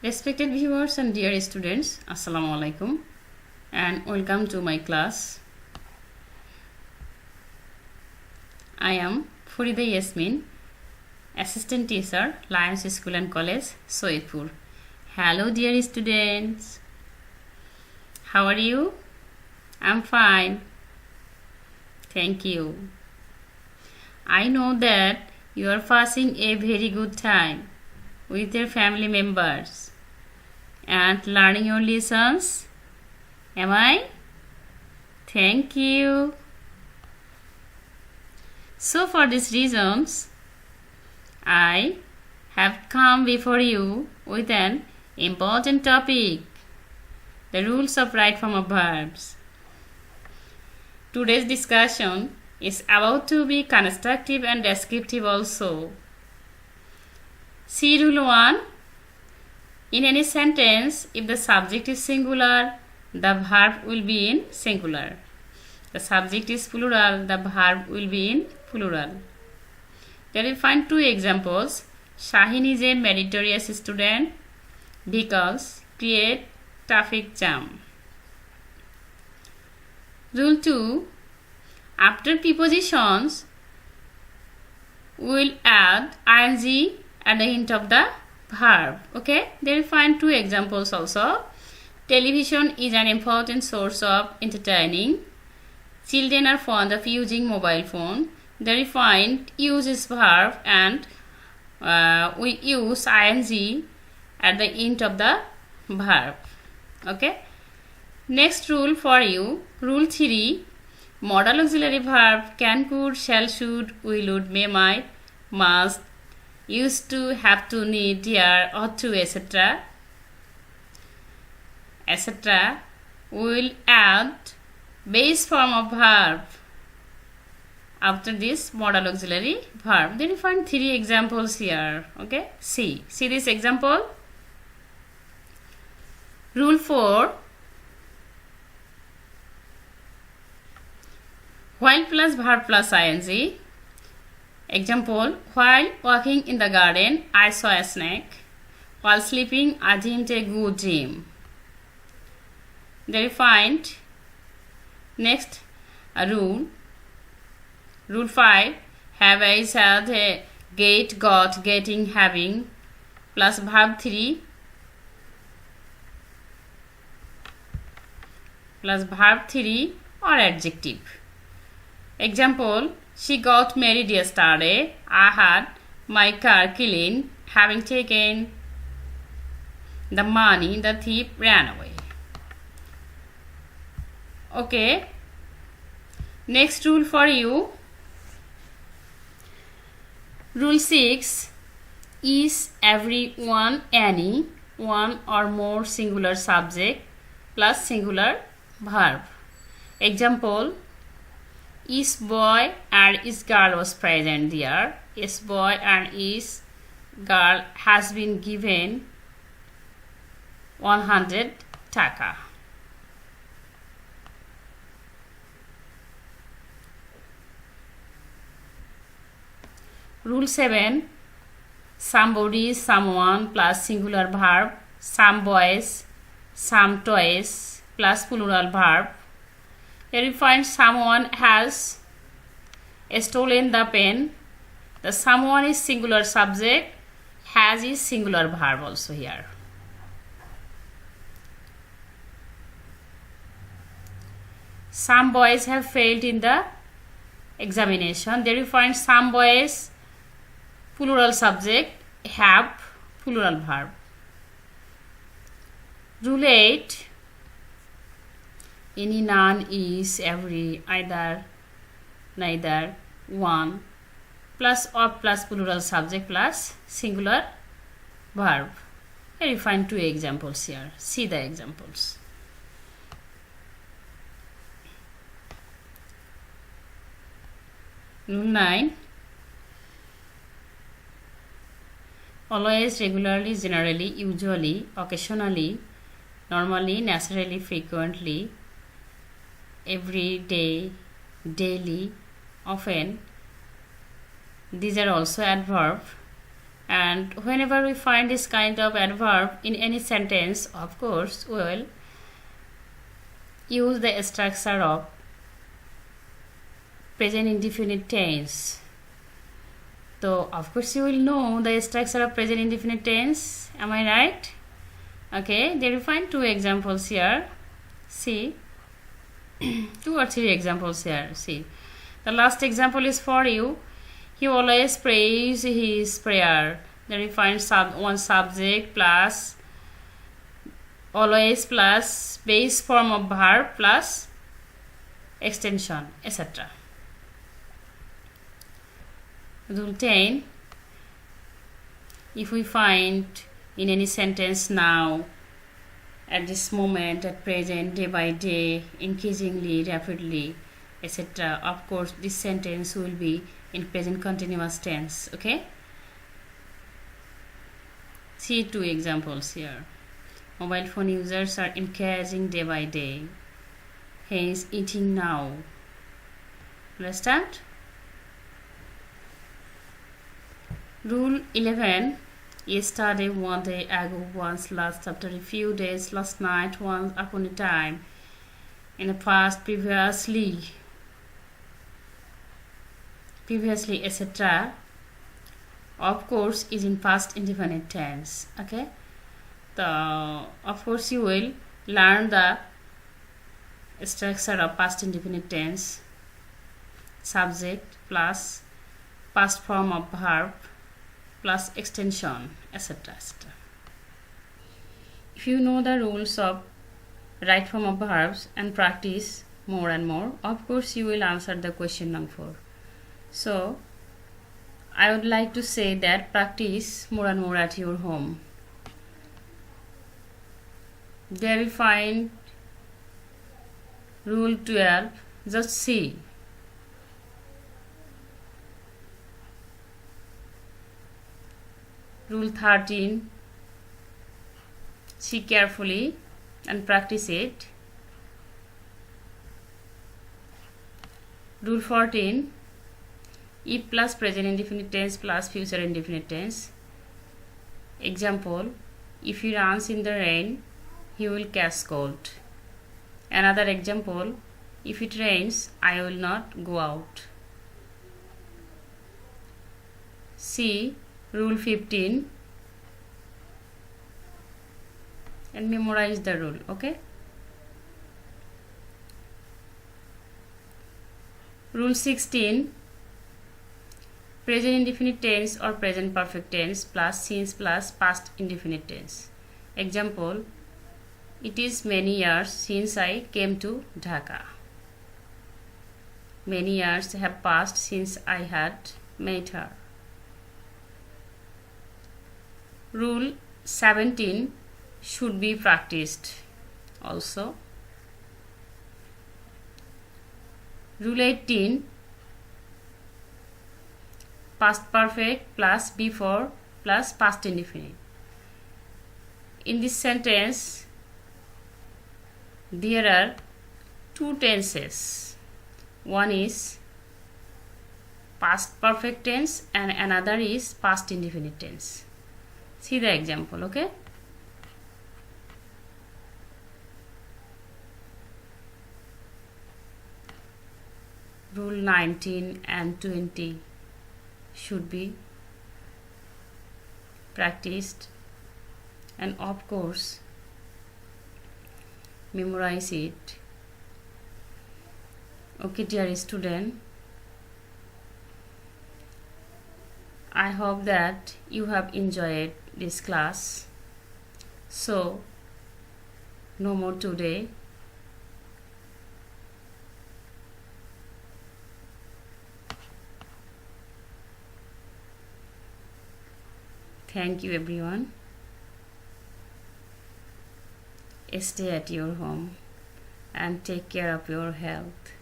Respected viewers and dear students, Assalamu alaikum and welcome to my class. I am Farida Yasmin, Assistant Teacher, Lions School and College, Soitpur. Hello dear students. How are you? I'm fine. Thank you. I know that you are passing a very good time with your family members and learning your lessons. Am I? Thank you. So for these reasons, I have come before you with an important topic, the rules of right form of verbs. Today's discussion is about to be constructive and descriptive also. See rule 1. In any sentence, if the subject is singular, the verb will be in singular. The subject is plural, the verb will be in plural. Then we find two examples. Shahin is a meritorious student because create traffic jam. Rule 2. After prepositions, we will add ing at the end of the verb. Okay, there we find two examples also. Television is an important source of entertaining. Children are fond of using mobile phone. There we find use is verb and we use ing at the end of the verb. Okay. Next rule for you. Rule 3. Modal auxiliary verb can, could, shall, should, will, would, may, might, must, used to, have to, need, dare, ought to, etc. will add base form of verb after this modal auxiliary verb. Then you find three examples here. Okay, see this example. Rule 4. While plus verb plus ing. Example, while walking in the garden, I saw a snake. While sleeping, I dreamed a good dream. There you find next a rule. Rule 5. Have, is, had, get, got, getting, having plus verb 3 or adjective. Example, she got married yesterday. I had my car cleaned. Having taken the money, the thief ran away. Okay. Next rule for you. Rule 6. Is, every, one, any, one or more singular subject plus singular verb. Example, is boy and is girl was present there. Is boy and is girl has been given 100 taka. Rule 7. Somebody, someone plus singular verb. Some boys, some toys plus plural verb. Here we find someone has stolen the pen. The someone is singular subject, has is singular verb also here. Some boys have failed in the examination. There we find some boys, plural subject, have plural verb. Rule 8. Any, none, is, every, either, neither, one plus or plus plural subject plus singular verb. Here you find two examples here. See the examples. Rule 9. Always, regularly, generally, usually, occasionally, normally, naturally, frequently, every day, daily, often. These are also adverb And whenever we find this kind of adverb in any sentence, of course, we will use the structure of present indefinite tense. So, of course, you will know the structure of present indefinite tense. Am I right? Okay, there you find two examples here. See, 2 or 3 examples here. See, the last example is for you. He always prays his prayer. Then we find one subject plus always plus base form of verb plus extension, etc. Rule 10. If we find in any sentence now, at this moment, at present, day by day, increasingly, rapidly, etc., of course, this sentence will be in present continuous tense. Okay? See 2 examples here. Mobile phone users are increasing day by day. He is eating now. Understand? Rule 11. Yesterday, one day ago, once, last, after a few days, last night, once upon a time, in the past, previously, etc. Of course, is in past indefinite tense. Okay? Of course, you will learn the structure of past indefinite tense. Subject plus past form of verb plus extension, etc. If you know the rules of right form of verbs and practice more and more, of course you will answer the question number 4. So I would like to say that practice more and more at your home. There you find rule 12. Just see. Rule 13. See carefully and practice it. Rule 14. If plus present indefinite tense plus future indefinite tense. Example, if he runs in the rain, he will catch cold. Another example, if it rains, I will not go out. See rule 15 and memorize the rule. Okay? Rule 16. Present indefinite tense or present perfect tense plus since plus past indefinite tense. Example, it is many years since I came to Dhaka. Many years have passed since I had met her. Rule 17 should be practiced also. Rule 18. Past perfect plus before plus past indefinite. In this sentence, there are 2 tenses. One is past perfect tense and another is past indefinite tense. See the example, okay? Rule 19 and 20 should be practiced and of course memorize it. Okay, dear student, I hope that you have enjoyed this class. So no more today. Thank you everyone. Stay at your home and take care of your health.